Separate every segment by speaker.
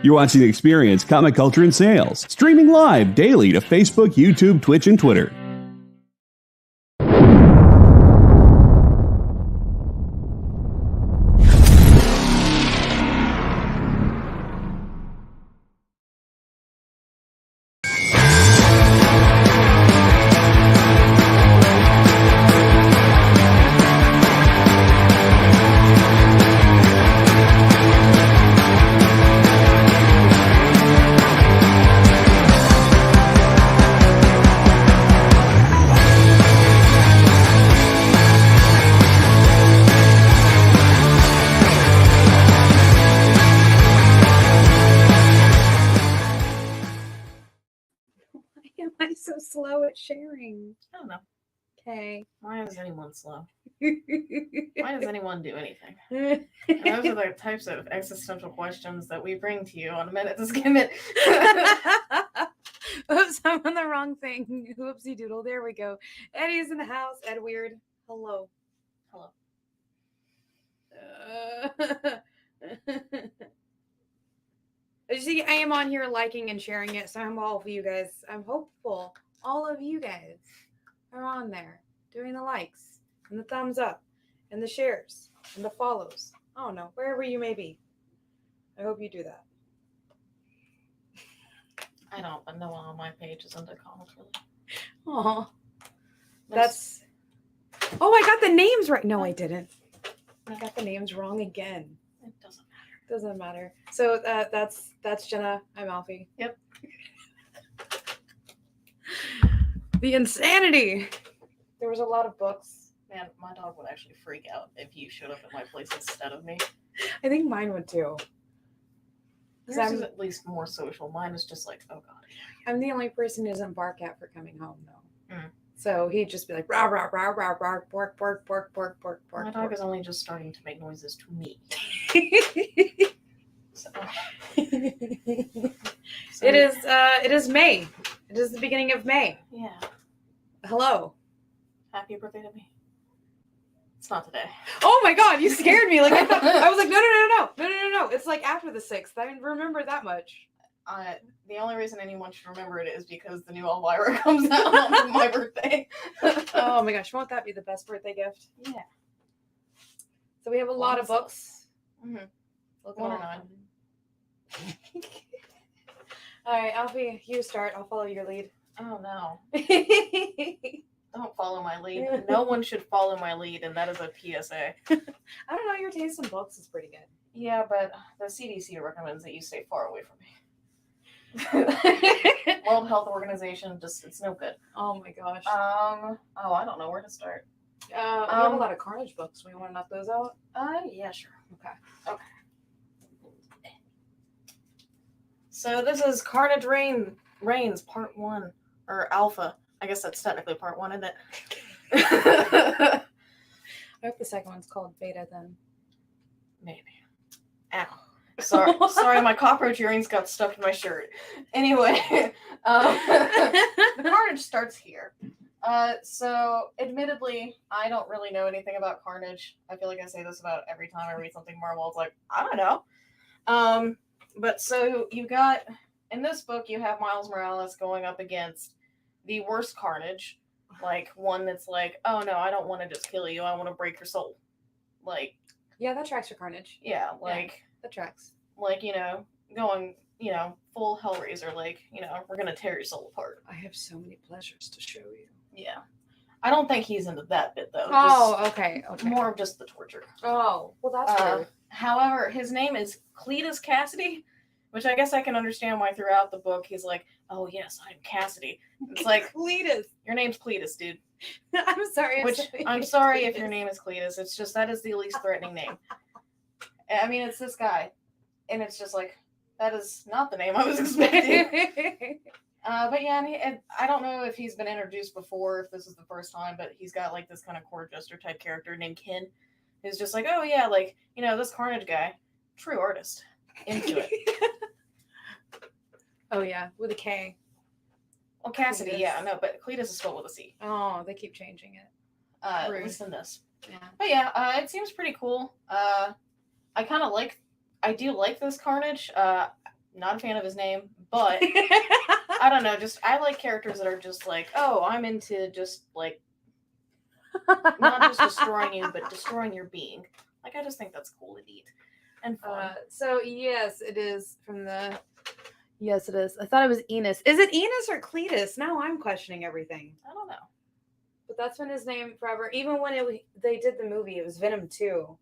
Speaker 1: You're watching Experience Comic Culture and Sales, streaming live daily to Facebook, YouTube, Twitch, and Twitter.
Speaker 2: Slow at sharing.
Speaker 3: I don't know.
Speaker 2: Okay.
Speaker 3: Why is anyone slow? Why does anyone do anything? And those are the types of existential questions that we bring to you on a Minute to Skim It.
Speaker 2: Oops, I'm on the wrong thing. Whoopsie doodle. There we go. Eddie's in the house. Ed Weird. Hello.
Speaker 3: Hello.
Speaker 2: You see, I am on here liking and sharing it, so I'm all of you guys. I'm hopeful all of you guys are on there doing the likes and the thumbs up and the shares and the follows. I don't know, wherever you may be. I hope you do that.
Speaker 3: I don't, but no one on my page is into comics, really.
Speaker 2: Aw. That's... Oh, I got the names right. No, I didn't. I got the names wrong again.
Speaker 3: It doesn't matter.
Speaker 2: Doesn't matter. So that's Jenna. I'm Alfie.
Speaker 3: Yep.
Speaker 2: The insanity. There was a lot of books.
Speaker 3: Man, my dog would actually freak out if you showed up at my place instead of me.
Speaker 2: I think mine would too.
Speaker 3: Yours is at least more social. Mine is just like, oh god.
Speaker 2: I'm the only person who doesn't bark at for coming home though.
Speaker 3: Mm.
Speaker 2: So he'd just be like rah rah rah rah rah bark bark bark bark bark bark.
Speaker 3: My dog is only just starting to make noises to me. So.
Speaker 2: It is May. It is the beginning of May.
Speaker 3: Yeah.
Speaker 2: Hello.
Speaker 3: Happy birthday to me. It's not today.
Speaker 2: Oh my god, you scared me. Like I was like, no. It's like after the 6th. I didn't remember that much.
Speaker 3: The only reason anyone should remember it is because the new Elvira comes out on my birthday.
Speaker 2: Oh my gosh, won't that be the best birthday gift?
Speaker 3: Yeah.
Speaker 2: So we have a lot of books.
Speaker 3: Mm-hmm.
Speaker 2: 1 or 9. All right, Alfie, you start. I'll follow your lead.
Speaker 3: Oh no. Don't follow my lead. No one should follow my lead, and that is a PSA.
Speaker 2: I don't know, your taste in books is pretty good.
Speaker 3: Yeah, but the CDC recommends that you stay far away from me. World Health Organization, it's no good.
Speaker 2: Oh my gosh.
Speaker 3: I don't know where to start.
Speaker 2: We have a lot of Carnage books. We want to knock those out?
Speaker 3: Yeah, sure.
Speaker 2: Okay. So
Speaker 3: this is Carnage Reigns Part 1, or Alpha. I guess that's technically Part 1, isn't it?
Speaker 2: I hope the second one's called Beta then.
Speaker 3: Maybe. Ow. Sorry, my cockroach earrings got stuck in my shirt. Anyway, the Carnage starts here. So, admittedly, I don't really know anything about Carnage. I feel like I say this about every time I read something Marvel. It's like, I don't know. But so you got, in this book, you have Miles Morales going up against the worst Carnage. Like, one that's like, oh no, I don't want to just kill you. I want to break your soul. Like.
Speaker 2: Yeah, that tracks for Carnage.
Speaker 3: Yeah, like.
Speaker 2: Yeah, that tracks.
Speaker 3: Like, going, full Hellraiser. Like, we're going to tear your soul apart.
Speaker 2: I have so many pleasures to show you.
Speaker 3: Yeah. I don't think he's into that bit, though.
Speaker 2: Oh, okay.
Speaker 3: More of just the torture.
Speaker 2: Oh, well, that's weird.
Speaker 3: However, his name is Cletus Cassidy, which I guess I can understand why throughout the book he's like, oh, yes, I'm Cassidy. It's like,
Speaker 2: Cletus.
Speaker 3: Your name's Cletus, dude.
Speaker 2: I'm sorry.
Speaker 3: I'm sorry if your name is Cletus. It's just that is the least threatening name. I mean, it's this guy. And it's just like, that is not the name I was expecting. But yeah, and I don't know if he's been introduced before, if this is the first time, but he's got like this kind of court jester type character named Ken, who's just like, oh yeah, like, this Carnage guy, true artist, into it.
Speaker 2: Oh yeah, with a K.
Speaker 3: Well, Cassidy, Cletus. Yeah, no, but Cletus is spelled with a C.
Speaker 2: Oh, they keep changing it.
Speaker 3: At least in this.
Speaker 2: Yeah.
Speaker 3: But yeah, it seems pretty cool. I do like this Carnage. Not a fan of his name, but I don't know. I like characters that are just like, oh, I'm into just like not just destroying you, but destroying your being. Like, I just think that's cool and neat and fun.
Speaker 2: So yes, it is from the. Yes, it is. I thought it was Enos. Is it Enos or Cletus? Now I'm questioning everything.
Speaker 3: I don't know.
Speaker 2: But that's been his name forever. Even when they did the movie, it was Venom 2.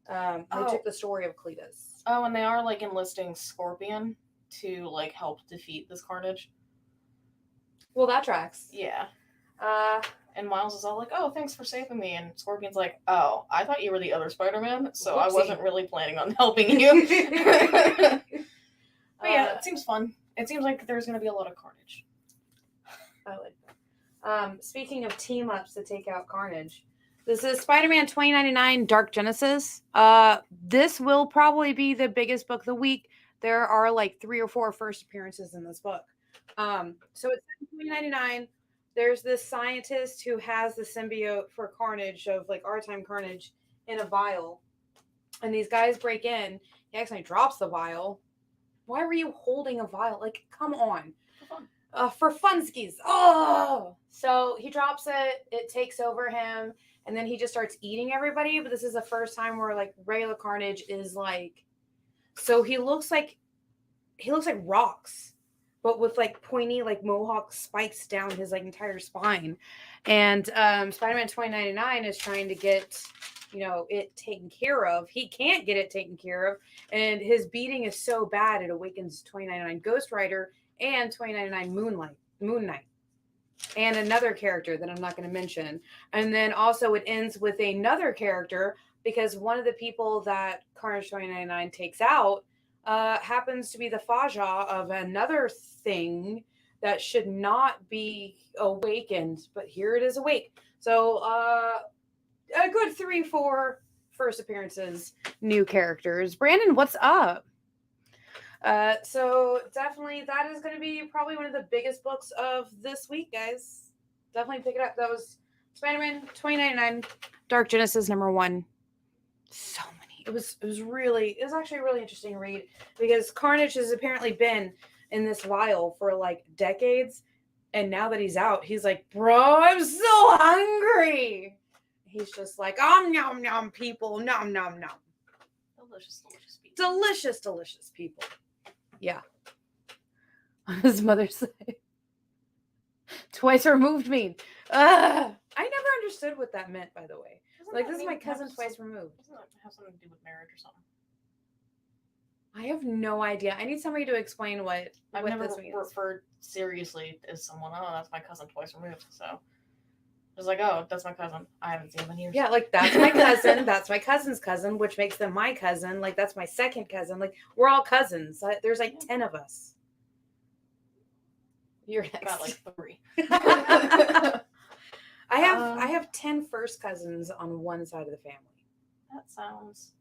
Speaker 2: They took the story of Cletus.
Speaker 3: Oh, and they are like enlisting Scorpion to like help defeat this Carnage.
Speaker 2: Well, that tracks.
Speaker 3: Yeah. And Miles is all like, "Oh, thanks for saving me." And Scorpion's like, "Oh, I thought you were the other Spider-Man, so I wasn't really planning on helping you." But yeah, it seems fun. It seems like there's going to be a lot of Carnage.
Speaker 2: I like that. Speaking of team-ups to take out Carnage, this is Spider-Man 2099 Dark Genesis. This will probably be the biggest book of the week. There are like 3 or 4 first appearances in this book. So it's 2099. There's this scientist who has the symbiote for Carnage, of like our time Carnage, in a vial. And these guys break in. He accidentally drops the vial. Why were you holding a vial? Like, come on. For funskies. Oh! So he drops it. It takes over him. And then he just starts eating everybody. But this is the first time where, like, regular Carnage is, like... So he looks like rocks. But with, like, pointy, like, mohawk spikes down his, like, entire spine. And Spider-Man 2099 is trying to get... it taken care of. He can't get it taken care of. And his beating is so bad, it awakens 2099 Ghost Rider and 2099 Moon Knight. And another character that I'm not going to mention. And then also it ends with another character, because one of the people that Carnage 2099 takes out happens to be the Faja of another thing that should not be awakened. But here it is awake. So, a good 3-4 first appearances, new characters. Brandon, what's up? So definitely that is going to be probably one of the biggest books of this week, guys. Definitely pick it up. That was Spider-Man 2099 Dark Genesis #1. So many. It was actually a really interesting read, because Carnage has apparently been in this vial for like decades, and now that he's out, he's like, bro, I'm so hungry. He's just like, nom nom people, nom nom nom.
Speaker 3: Delicious people.
Speaker 2: Delicious people. Yeah. His mother said, twice removed mean. I never understood what that meant, by the way. Like, this is my cousin twice removed.
Speaker 3: Doesn't that have something to do with marriage or something?
Speaker 2: I have no idea. I need somebody to explain what
Speaker 3: I've never
Speaker 2: this means.
Speaker 3: referred seriously as someone, oh, that's my cousin twice removed, so... Just like, oh, that's my cousin. I haven't seen him in years.
Speaker 2: Yeah, like, that's my cousin. That's my cousin's cousin, which makes them my cousin. Like, that's my second cousin. Like, we're all cousins. There's like 10 of us. You're next.
Speaker 3: About like 3.
Speaker 2: I have 10 first cousins on one side of the family.
Speaker 3: That sounds.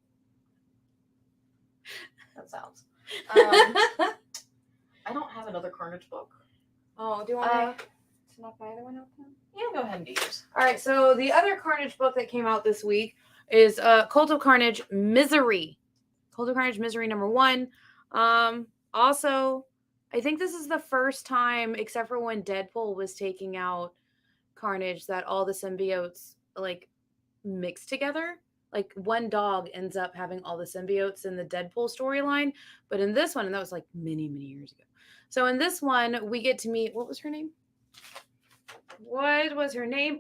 Speaker 3: I don't have another Carnage book.
Speaker 2: Oh, do you want to knock my other one open?
Speaker 3: Yeah, go ahead and do yours.
Speaker 2: All right, so the other Carnage book that came out this week is Cult of Carnage Misery. Cult of Carnage Misery #1. Also, I think this is the first time, except for when Deadpool was taking out Carnage, that all the symbiotes like mix together. Like, one dog ends up having all the symbiotes in the Deadpool storyline. But in this one, and that was like many, many years ago. So in this one, we get to meet, what was her name?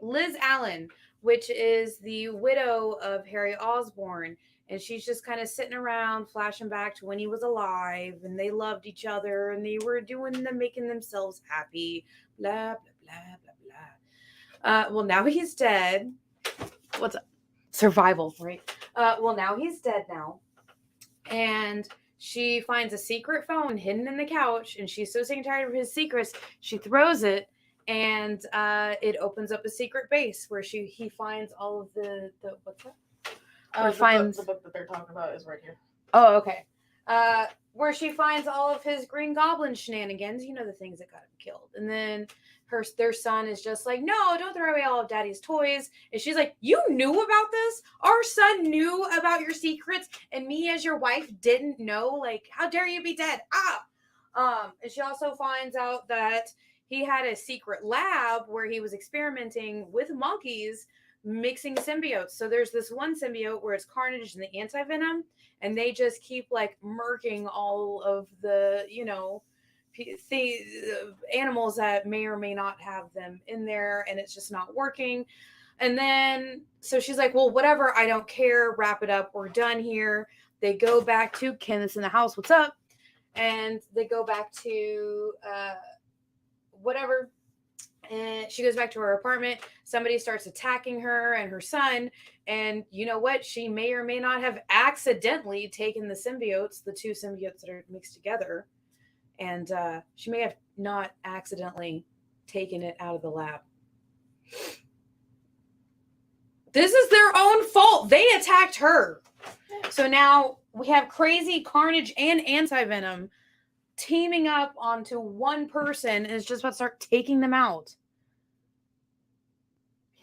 Speaker 2: Liz Allen, which is the widow of Harry Osborn. And she's just kind of sitting around, flashing back to when he was alive, and they loved each other, and they were making themselves happy, blah, blah, blah, blah, blah. Well, now he's dead. What's up? Survival, right? Well, now he's dead now. And she finds a secret phone hidden in the couch, and she's so sick and tired of his secrets, she throws it, and it opens up a secret base where he finds all of the what's that?
Speaker 3: The book that they're talking about is right here.
Speaker 2: Oh, okay. Where she finds all of his Green Goblin shenanigans, the things that got him killed. And then their son is just like, no, don't throw away all of Daddy's toys. And she's like, you knew about this? Our son knew about your secrets, and me as your wife didn't know? Like, how dare you be dead? And she also finds out that he had a secret lab where he was experimenting with monkeys mixing symbiotes. So there's this one symbiote where it's Carnage and the anti-venom, and they just keep like murking all of the, animals that may or may not have them in there, and it's just not working. And then, so she's like, well, whatever, I don't care, wrap it up, we're done here. They go back to Kenneth's in the house, what's up? And they go back to whatever. And she goes back to her apartment. Somebody starts attacking her and her son. And you know what? She may or may not have accidentally taken the symbiotes, the two symbiotes that are mixed together. And she may have not accidentally taken it out of the lab. This is their own fault. They attacked her. So now we have crazy Carnage and anti-venom teaming up onto one person and is just about to start taking them out.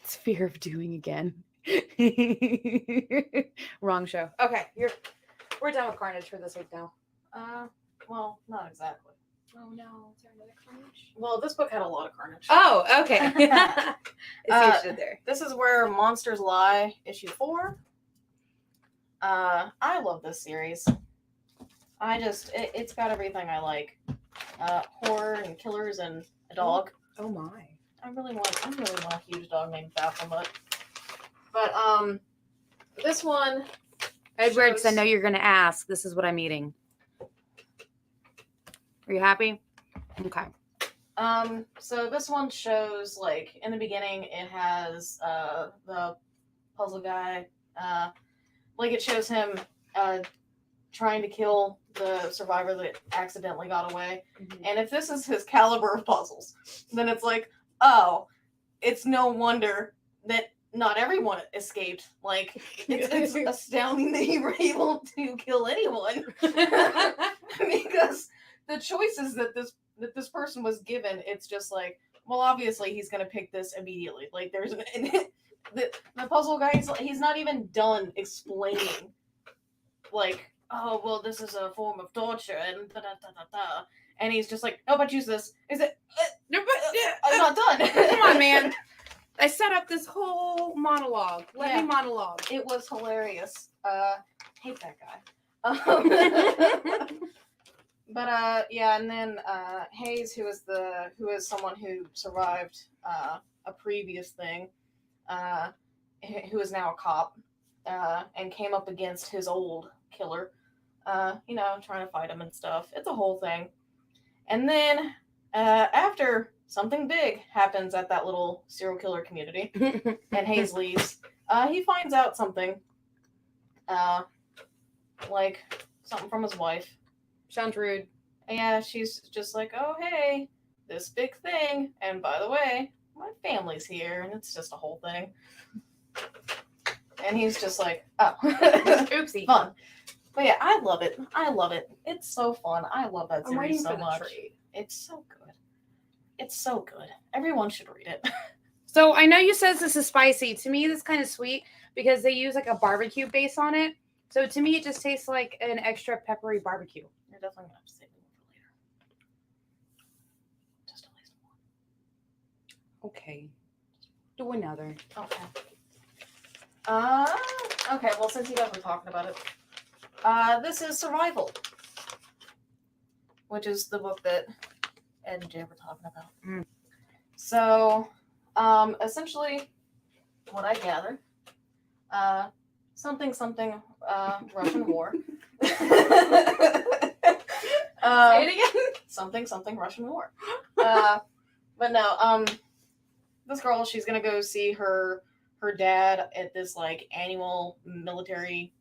Speaker 2: It's fear of doing again. Wrong show. Okay, we're done with Carnage for this week now.
Speaker 3: Well, not exactly.
Speaker 2: Oh no, is there another Carnage?
Speaker 3: Well, this book had a lot of Carnage.
Speaker 2: Oh, okay. There.
Speaker 3: This is where Monsters Lie, issue 4. I love this series. It's got everything I like. Horror and killers and a dog.
Speaker 2: Oh my.
Speaker 3: I really want a huge dog named Baphomet. But this one,
Speaker 2: Edward, because I know you're gonna ask. This is what I'm eating. Are you happy? Okay.
Speaker 3: So this one shows, like, in the beginning it has the puzzle guy, like it shows him trying to kill the survivor that accidentally got away. Mm-hmm. And if this is his caliber of puzzles, then it's like, oh, it's no wonder that not everyone escaped. Like, it's astounding that you were able to kill anyone. Because the choices that this person was given, it's just like, well, obviously he's going to pick this immediately. Like, there's the puzzle guy, he's not even done explaining, like, oh, well, this is a form of torture, and da-da-da-da-da. And he's just like, no, but use this. Is it? I'm not done.
Speaker 2: Come on, man. I set up this whole monologue. Let me monologue.
Speaker 3: It was hilarious. Hate that guy. But and then Hayes, who is someone who survived a previous thing, who is now a cop, and came up against his old killer, trying to fight him and stuff. It's a whole thing. And then after something big happens at that little serial killer community, and Hayes leaves, he finds out something, like something from his wife.
Speaker 2: Sounds rude.
Speaker 3: Yeah, she's just like, oh, hey, this big thing. And by the way, my family's here. And it's just a whole thing. And he's just like, oh.
Speaker 2: Oopsie.
Speaker 3: Fun. But yeah, I love it. It's so fun. I love that series so much. It's so good. It's so good. Everyone should read it.
Speaker 2: So I know you said this is spicy. To me, this is kind of sweet because they use like a barbecue base on it. So to me, it just tastes like an extra peppery barbecue.
Speaker 3: You're definitely going to have to save it for later. Just at least one.
Speaker 2: Okay. Do another.
Speaker 3: Okay. Okay, well, since you guys were talking about it, this is Survival, which is the book that Ed and Jay were talking about.
Speaker 2: Mm.
Speaker 3: So, essentially, what I gather, something, Russian war.
Speaker 2: Say it again.
Speaker 3: Something, Russian war. But no, this girl, she's gonna go see her dad at this, like, annual military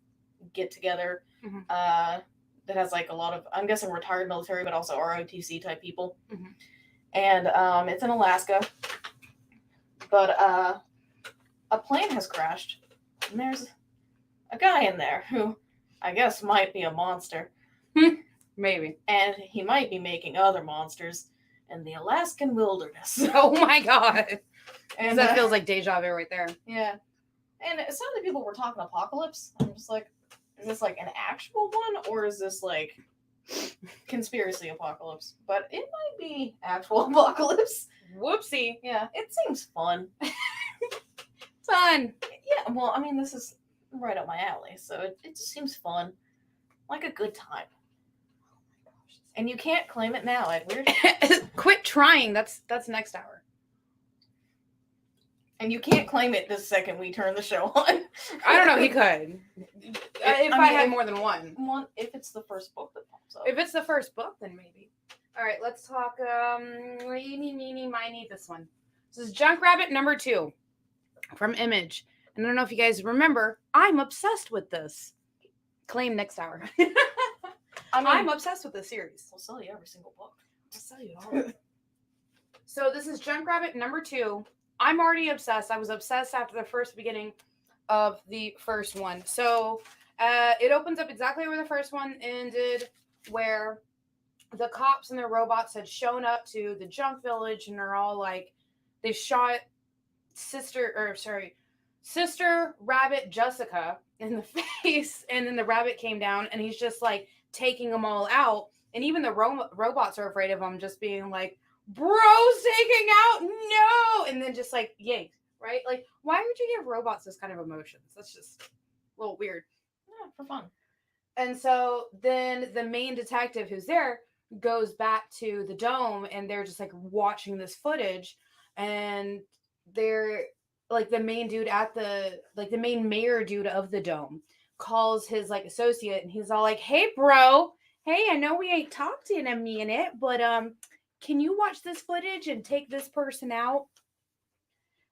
Speaker 3: get-together, mm-hmm. That has, like, a lot of, I'm guessing, retired military, but also ROTC type people. Mm-hmm. And it's in Alaska. But a plane has crashed, and there's a guy in there who I guess might be a monster.
Speaker 2: Maybe.
Speaker 3: And he might be making other monsters in the Alaskan wilderness.
Speaker 2: Oh my god. And that feels like deja vu right there.
Speaker 3: Yeah. And some of the people were talking apocalypse. I'm just like, is this like an actual one, or is this like conspiracy apocalypse, but it might be actual apocalypse.
Speaker 2: Whoopsie.
Speaker 3: Yeah, it seems fun.
Speaker 2: Fun.
Speaker 3: Yeah, well, I mean, this is right up my alley, so it just seems fun. Like a good time. And you can't claim it now, Edward.
Speaker 2: Quit trying. That's next hour.
Speaker 3: And you can't claim it the second we turn the show on.
Speaker 2: I don't know. He could. If I had more than one.
Speaker 3: If it's the first book that pops up.
Speaker 2: If it's the first book, then maybe. All right, let's talk. Eeny, meeny, miny, this one. This is Junkrabbit number 2 from Image. And I don't know if you guys remember, I'm obsessed with this. Claim next hour. I'm obsessed with this series.
Speaker 3: We'll sell you every single book.
Speaker 2: I'll sell you all of it. So this is Junkrabbit number 2. I'm already obsessed. I was obsessed after the first beginning of the first one. So it opens up exactly where the first one ended, where the cops and their robots had shown up to the junk village, and they're all like, they shot Sister Rabbit Jessica in the face, and then the rabbit came down, and he's just like taking them all out, and even the robots are afraid of him, just being like, bro's taking out, no, and then just like yanked, right? Like, why would you give robots this kind of emotions? That's just a little weird.
Speaker 3: Yeah, for fun.
Speaker 2: And so then the main detective who's there goes back to the dome, and they're just like watching this footage, and they're like the main dude at the main mayor dude of the dome calls his like associate, and he's all like, hey bro, hey, I know we ain't talked in a minute, but can you watch this footage and take this person out?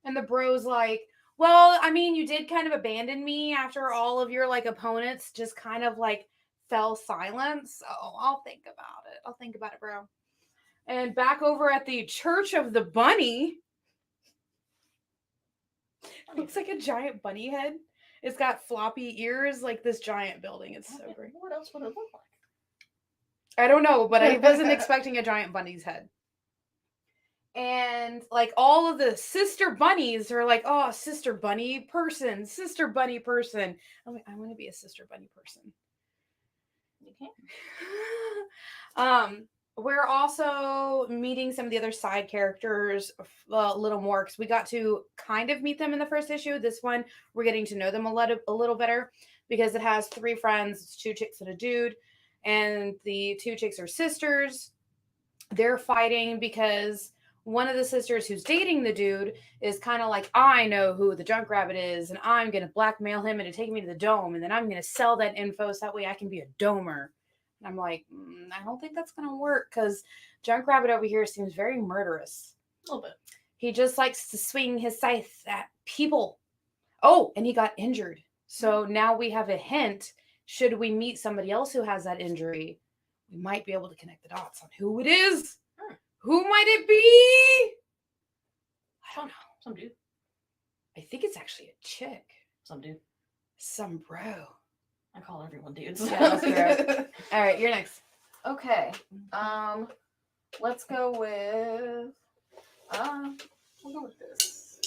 Speaker 2: And the bro's like, well, I mean, you did kind of abandon me after all of your like opponents just kind of like fell silent. So I'll think about it. I'll think about it, bro. And back over at the Church of the Bunny, it looks like a giant bunny head. It's got floppy ears, like this giant building. It's so great.
Speaker 3: What else would it look like?
Speaker 2: I don't know, but I wasn't expecting a giant bunny's head. And like all of the sister bunnies are like, oh, sister bunny person, sister bunny person. I'm like, I want to be a sister bunny person.
Speaker 3: You can.
Speaker 2: We're also meeting some of the other side characters a little more, because we got to kind of meet them in the first issue. This one, we're getting to know them a little better, because it has 3 friends. It's 2 chicks and a dude. And the 2 chicks are sisters. They're fighting because one of the sisters who's dating the dude is kind of like, I know who the Junkrabbit is, and I'm going to blackmail him into taking me to the dome, and then I'm going to sell that info so that way I can be a domer. And I'm like, I don't think that's going to work, because Junkrabbit over here seems very murderous.
Speaker 3: A little bit.
Speaker 2: He just likes to swing his scythe at people. Oh, and he got injured. So now we have a hint. Should we meet somebody else who has that injury, we might be able to connect the dots on who it is. Who might it be? I don't know.
Speaker 3: Some dude.
Speaker 2: I think it's actually a chick.
Speaker 3: Some dude.
Speaker 2: Some bro.
Speaker 3: I call everyone dudes.
Speaker 2: Yeah, that's fair. All right, you're next.
Speaker 3: Okay. Let's go with we'll go with this.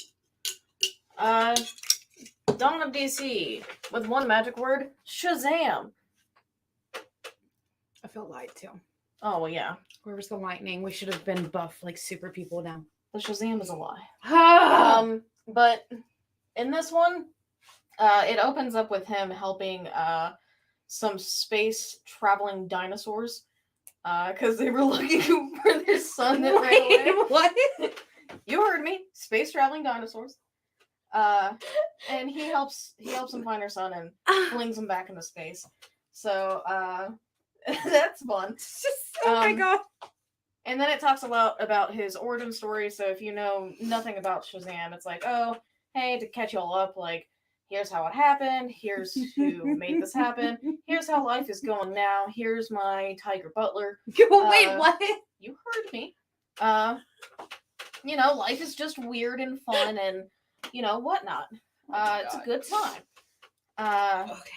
Speaker 3: Dawn of DC with one magic word, Shazam.
Speaker 2: I feel lied to.
Speaker 3: Oh well, yeah.
Speaker 2: Where was the lightning? We should have been buff like super people now.
Speaker 3: The Shazam is a lie. But in this one, it opens up with him helping some space traveling dinosaurs because they were looking for their son that ran away.
Speaker 2: What?
Speaker 3: You heard me. Space traveling dinosaurs. And he helps them find their son and flings them back into space. So that's fun.
Speaker 2: Oh my god.
Speaker 3: And then it talks a lot about his origin story. So if you know nothing about Shazam, it's like, oh, hey, to catch you all up, like, here's how it happened. Here's who made this happen. Here's how life is going now. Here's my Tiger Butler.
Speaker 2: Wait, what?
Speaker 3: You heard me. Life is just weird and fun and, whatnot. It's a good time.
Speaker 2: Okay.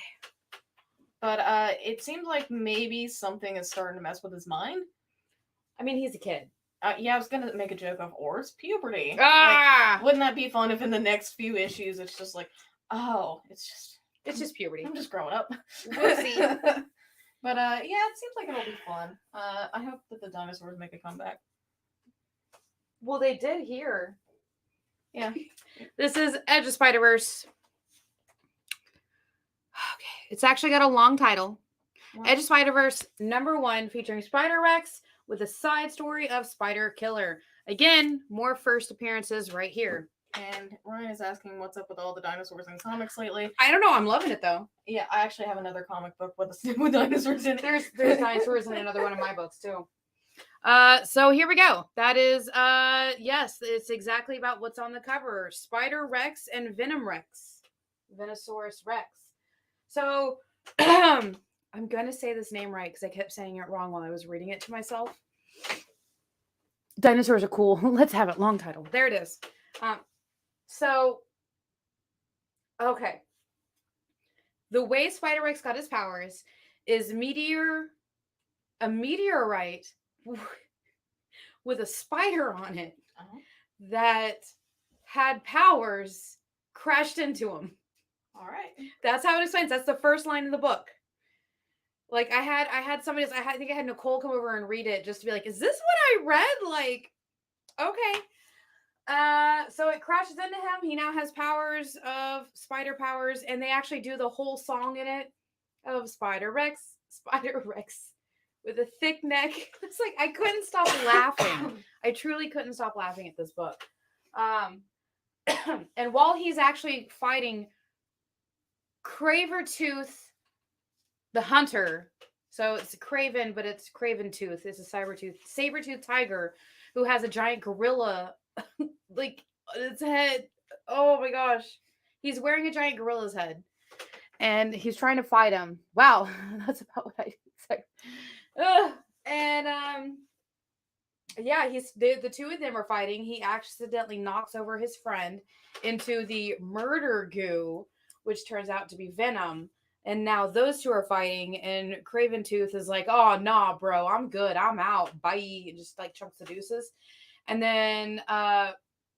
Speaker 3: But it seems like maybe something is starting to mess with his mind.
Speaker 2: I mean, he's a kid.
Speaker 3: Yeah, I was gonna make a joke of, or it's puberty.
Speaker 2: Ah!
Speaker 3: Like, wouldn't that be fun if in the next few issues it's just like, oh, it's just
Speaker 2: puberty.
Speaker 3: I'm just growing up.
Speaker 2: Whoopsie.
Speaker 3: But yeah, it seems like it'll be fun. I hope that the dinosaurs make a comeback.
Speaker 2: Well, they did here.
Speaker 3: Yeah.
Speaker 2: This is Edge of Spider-Verse. Okay. It's actually got a long title. Wow. Edge of Spider-Verse #1, featuring Spider-Rex with a side story of Spider Killer. Again, more first appearances right here.
Speaker 3: And Ryan is asking what's up with all the dinosaurs in comics lately.
Speaker 2: I don't know. I'm loving it, though.
Speaker 3: Yeah, I actually have another comic book with dinosaurs in it.
Speaker 2: There's dinosaurs in another one of my books, too. So here we go. That is, yes, it's exactly about what's on the cover. Spider-Rex and Venom Rex. Venusaurus Rex. So, I'm going to say this name right because I kept saying it wrong while I was reading it to myself. Dinosaurs are cool. Let's have it. Long title. There it is. So, okay. The way Spider-Rex got his powers is a meteorite with a spider on it that had powers crashed into him.
Speaker 3: All right.
Speaker 2: That's how it explains. That's the first line of the book. Like I had somebody, I think I had Nicole come over and read it just to be like, is this what I read? Like, okay. So it crashes into him. He now has powers of spider powers, and they actually do the whole song in it of Spider-Rex with a thick neck. It's like I couldn't stop laughing. I truly couldn't stop laughing at this book. And while he's actually fighting Cravertooth the Hunter, so it's Craven, but it's Craventooth. It's a saber-tooth tiger who has a giant gorilla like its head. Oh my gosh. He's wearing a giant gorilla's head. And he's trying to fight him. Wow. That's about what I expect. And yeah, the two of them are fighting. He accidentally knocks over his friend into the murder goo, which turns out to be Venom. And now those two are fighting, and Craventooth is like, oh, nah, bro, I'm good. I'm out. Bye. And just like chunks the deuces. And then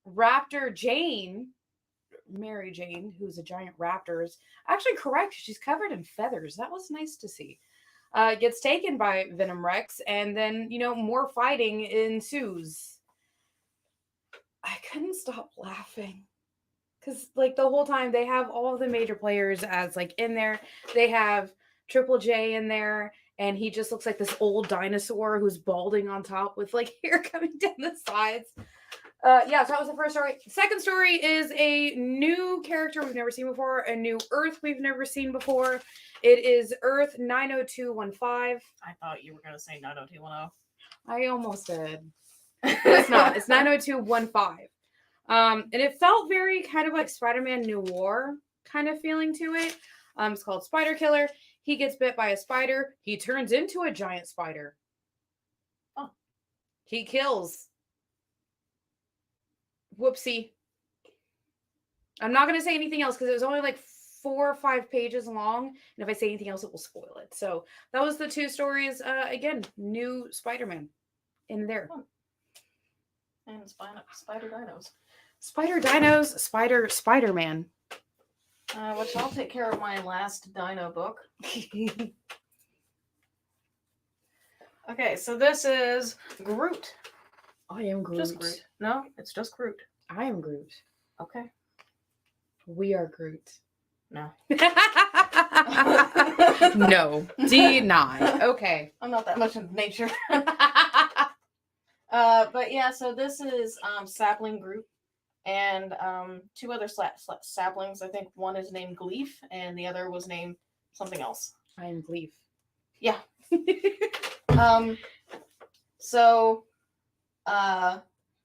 Speaker 2: Raptor Jane, Mary Jane, who's a giant raptor, is actually correct. She's covered in feathers. That was nice to see. Gets taken by Venom Rex, and then, more fighting ensues. I couldn't stop laughing. Because, like, the whole time they have all the major players as, like, in there. They have Triple J in there, and he just looks like this old dinosaur who's balding on top with, like, hair coming down the sides. Yeah, so that was the first story. Second story is a new character we've never seen before, a new Earth we've never seen before. It is Earth 90215.
Speaker 3: I thought you were going to say 90210.
Speaker 2: I almost did. But it's not. It's 90215. And it felt very kind of like Spider-Man Noir kind of feeling to it. It's called Spider Killer. He gets bit by a spider. He turns into a giant spider.
Speaker 3: Oh.
Speaker 2: He kills. Whoopsie. I'm not going to say anything else because it was only like 4 or 5 pages long. And if I say anything else, it will spoil it. So that was the 2 stories. Again, new Spider-Man in there.
Speaker 3: Oh. And Spider Dinos.
Speaker 2: Spider-Man.
Speaker 3: Which I'll take care of my last dino book. Okay, so this is Groot.
Speaker 2: I am Groot.
Speaker 3: Just Groot. No, it's just Groot.
Speaker 2: I am Groot.
Speaker 3: Okay.
Speaker 2: We are Groot.
Speaker 3: No.
Speaker 2: No. Deny. Okay.
Speaker 3: I'm not that much into nature. But yeah, so this is Sapling Groot and 2 other saplings. I think one is named Gleef and the other was named something else.
Speaker 2: I am Gleef.
Speaker 3: Yeah. So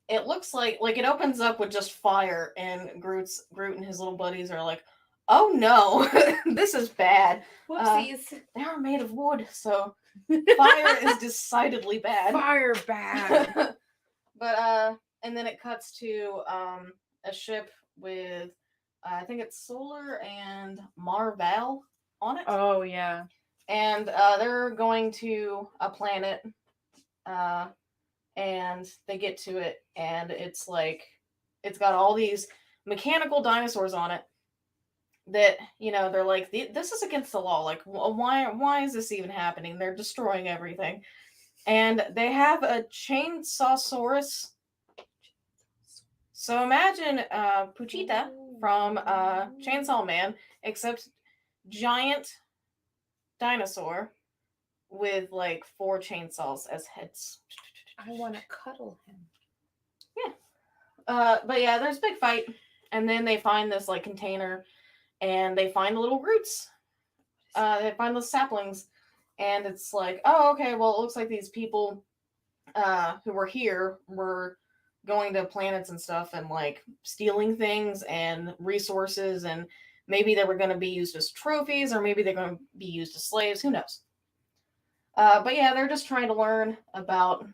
Speaker 3: it looks like it opens up with just fire, and Groot and his little buddies are like, oh no, this is bad.
Speaker 2: Whoopsies.
Speaker 3: They are made of wood, so fire is decidedly bad.
Speaker 2: Fire bad.
Speaker 3: But and then it cuts to a ship with I think it's Solar and Marvel on it.
Speaker 2: Oh yeah.
Speaker 3: And they're going to a planet, and they get to it, and it's like it's got all these mechanical dinosaurs on it, that, they're like, this is against the law. Like, why is this even happening? They're destroying everything. And they have a Chainsawsaurus. So imagine Puchita from Chainsaw Man, except giant dinosaur with like 4 chainsaws as heads.
Speaker 2: I want to cuddle him.
Speaker 3: Yeah. But yeah, there's a big fight. And then they find this like container and they find the little roots. They find the saplings. And it's like, oh, okay, well, it looks like these people who were here were going to planets and stuff and like stealing things and resources, and maybe they were going to be used as trophies, or maybe they're going to be used as slaves. Who knows? But yeah, they're just trying to learn about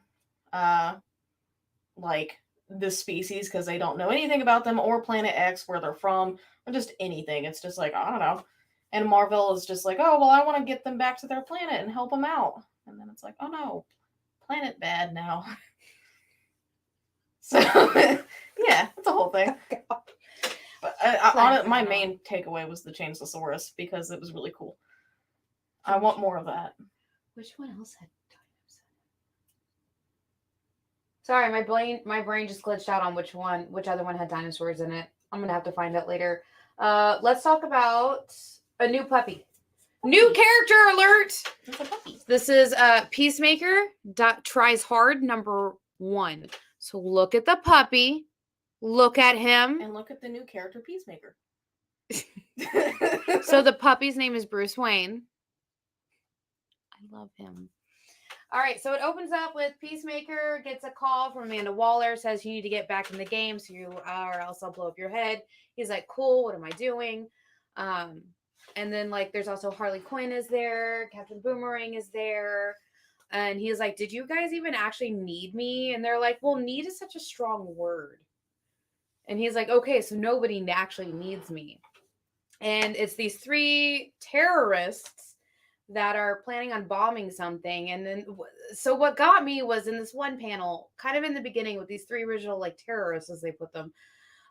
Speaker 3: like this species because they don't know anything about them or Planet X, where they're from, or just anything. It's just like, I don't know. And Marvel is just like, oh, well, I want to get them back to their planet and help them out. And then it's like, oh no, planet bad now. So, yeah, that's a whole thing. But my main takeaway was the Chainsawsaurus because it was really cool. I want more of that.
Speaker 2: Which one else had dinosaurs? Sorry, my brain just glitched out on which other one had dinosaurs in it. I'm gonna have to find out later. Let's talk about a new puppy. New character alert!
Speaker 3: It's a puppy.
Speaker 2: This is Peacemaker tries hard #1. So look at the puppy. Look at him.
Speaker 3: And look at the new character, Peacemaker.
Speaker 2: So the puppy's name is Bruce Wayne. I love him. All right, so it opens up with Peacemaker gets a call from Amanda Waller, says you need to get back in the game, or else I'll blow up your head. He's like, cool, what am I doing? And then like there's also Harley Quinn is there, Captain Boomerang is there. And he's like, did you guys even actually need me? And they're like, well, need is such a strong word. And he's like, okay, so nobody actually needs me. And it's these 3 terrorists that are planning on bombing something. And then, so what got me was in this one panel, kind of in the beginning with these 3 original like terrorists, as they put them,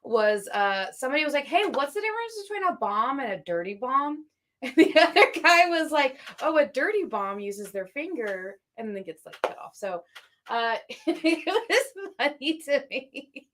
Speaker 2: was somebody was like, hey, what's the difference between a bomb and a dirty bomb? And the other guy was like, oh, a dirty bomb uses their finger and then gets like cut off. So it was funny to me.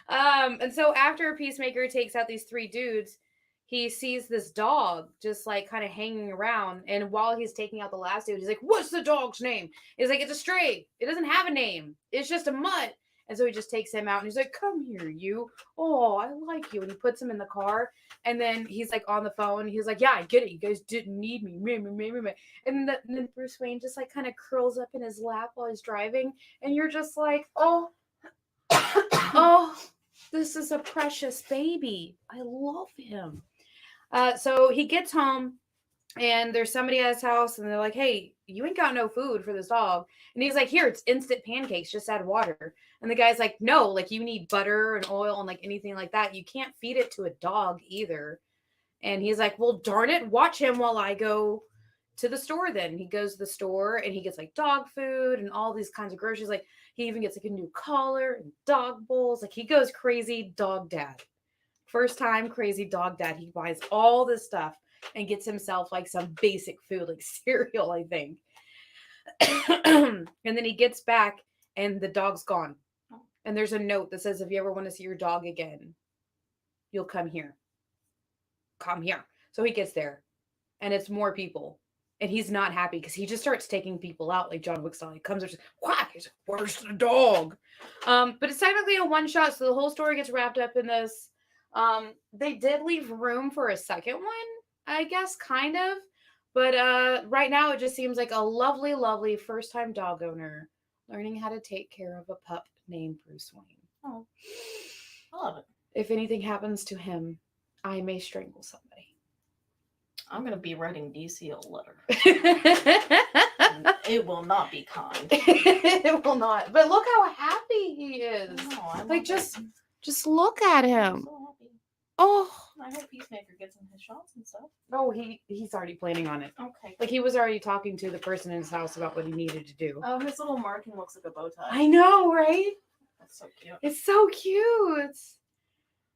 Speaker 2: And so after Peacemaker takes out these 3 dudes, he sees this dog just like kind of hanging around. And while he's taking out the last dude, he's like, what's the dog's name? He's like, it's a stray. It doesn't have a name. It's just a mutt. And so he just takes him out and he's like, come here, you. Oh, I like you. And he puts him in the car. And then he's like on the phone. He's like, yeah, I get it. You guys didn't need me. And then Bruce Wayne just like kind of curls up in his lap while he's driving. And you're just like, oh, oh, this is a precious baby. I love him. So he gets home and there's somebody at his house and they're like, hey, you ain't got no food for this dog. And he's like, here, it's instant pancakes. Just add water. And the guy's like, no, like you need butter and oil and like anything like that. You can't feed it to a dog either. And he's like, well, darn it. Watch him while I go to the store then. He goes to the store and he gets like dog food and all these kinds of groceries. Like he even gets like a new collar and dog bowls. Like he goes crazy dog dad. First time crazy dog dad. He buys all this stuff and gets himself like some basic food, like cereal, I think. And then he gets back and the dog's gone. And there's a note that says, if you ever want to see your dog again, you'll come here. Come here. So he gets there and it's more people. And he's not happy because he just starts taking people out like John Wick style. He comes and says, whack, he's like, where's the dog? But it's technically a one shot. So the whole story gets wrapped up in this. They did leave room for a second one, I guess, kind of. But right now it just seems like a lovely, lovely first time dog owner learning how to take care of a pup named Bruce Wayne.
Speaker 3: Oh, I love it.
Speaker 2: If anything happens to him, I may strangle somebody.
Speaker 3: I'm going to be writing DC a letter. It will not be kind.
Speaker 2: It will not. But look how happy he is.
Speaker 3: I
Speaker 2: like, just look at him.
Speaker 3: I'm so happy.
Speaker 2: Oh.
Speaker 3: I hope Peacemaker gets him his shots and stuff.
Speaker 2: Oh, he's already planning on it.
Speaker 3: Okay.
Speaker 2: Like, he was already talking to the person in his house about what he needed to do.
Speaker 3: Oh, his little marking looks like a bow tie.
Speaker 2: I know, right?
Speaker 3: That's so cute.
Speaker 2: It's so cute.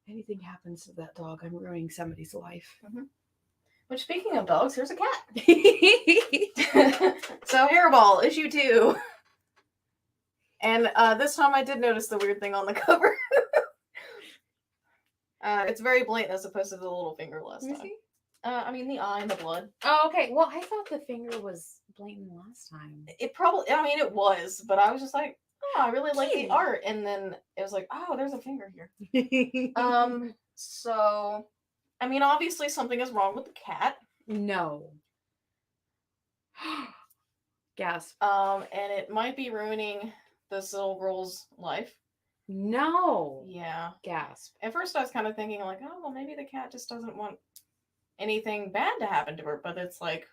Speaker 2: anything happens to that dog, I'm ruining somebody's life.
Speaker 3: Which, speaking of dogs, here's a cat. So, Hairball, issue 2. And this time I did notice the weird thing on the cover. It's very blatant as opposed to the little finger last time. I mean, the eye and the blood.
Speaker 2: Oh, okay. Well, I thought the finger was blatant last time.
Speaker 3: It probably, I mean, it was, but I was just like, oh, I really like the art. And then it was like, oh, there's a finger here. So, I mean, obviously something is wrong with the cat.
Speaker 2: No. Gasp.
Speaker 3: And it might be ruining this little girl's life.
Speaker 2: No.
Speaker 3: Yeah.
Speaker 2: Gasp.
Speaker 3: At first I was kind of thinking like, oh, well, maybe the cat just doesn't want anything bad to happen to her. But it's like,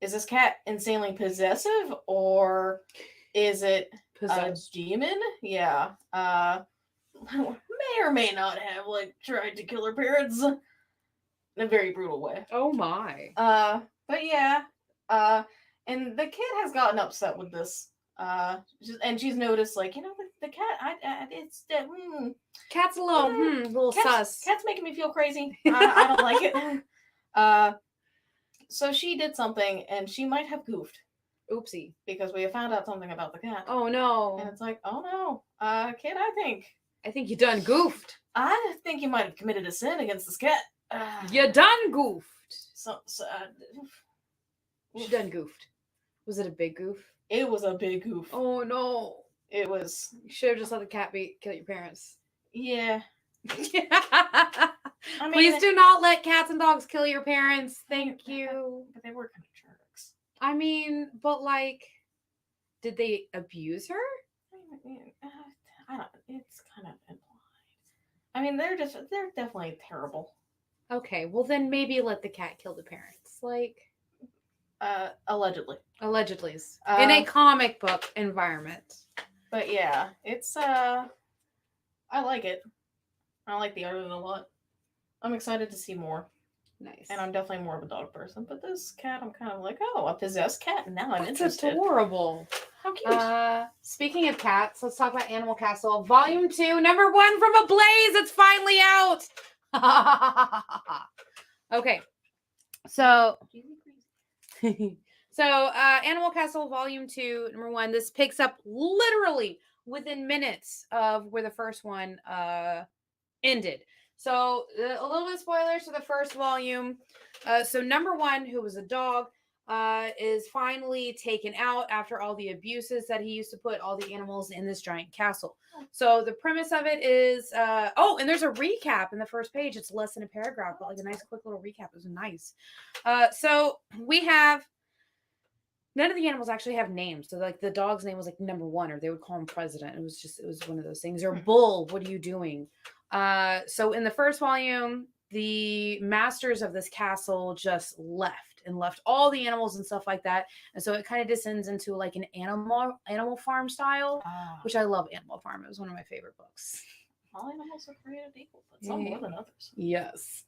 Speaker 3: is this cat insanely possessive or is it a demon? Yeah. May or may not have like tried to kill her parents in a very brutal way.
Speaker 2: Oh my.
Speaker 3: But yeah. And the kid has gotten upset with this. And she's noticed, like, the cat. It's
Speaker 2: Cat's a little sus.
Speaker 3: Cat's making me feel crazy. I don't like it. So she did something, and she might have goofed.
Speaker 2: Oopsie.
Speaker 3: Because we have found out something about the cat.
Speaker 2: Oh no.
Speaker 3: And it's like, oh no, kid, I think
Speaker 2: you done goofed.
Speaker 3: I think you might have committed a sin against this cat.
Speaker 2: You done goofed.
Speaker 3: She
Speaker 2: done goofed. Was it a big goof?
Speaker 3: It was a big goof.
Speaker 2: Oh no.
Speaker 3: It was.
Speaker 2: You should have just let the cat kill your parents.
Speaker 3: Yeah.
Speaker 2: I mean, please do not let cats and dogs kill your parents. Thank you.
Speaker 3: But they were kind of jerks.
Speaker 2: I mean, but like, did they abuse her?
Speaker 3: I don't. It's kind of implied. I mean, they're definitely terrible.
Speaker 2: Okay, well then maybe let the cat kill the parents. Like.
Speaker 3: Allegedly.
Speaker 2: In a comic book environment.
Speaker 3: But yeah, it's I like it. I like the art of it a lot. I'm excited to see more.
Speaker 2: Nice.
Speaker 3: And I'm definitely more of a dog person, but this cat, I'm kind of like, oh, a possessed cat, and now I'm interested.
Speaker 2: That's adorable.
Speaker 3: How cute.
Speaker 2: Speaking of cats, let's talk about Animal Castle Volume 2, number 1 from a blaze. It's finally out. Okay. So Animal Castle Volume 2, number 1, this picks up literally within minutes of where the first one ended. So a little bit of spoilers for the first volume. So number 1, who was a dog, is finally taken out after all the abuses that he used to put all the animals in this giant castle. So the premise of it is, and there's a recap in the first page. It's less than a paragraph, but like a nice quick little recap. It was nice. So we have, none of the animals actually have names. So like the dog's name was like number 1, or they would call him president. It was one of those things. Or bull, what are you doing? So in the first volume, the masters of this castle just left all the animals and stuff like that. And so it kind of descends into like an animal farm style, which I love. Animal Farm. It was one of my favorite books.
Speaker 3: All animals are created equal, but some more than others.
Speaker 2: Yes.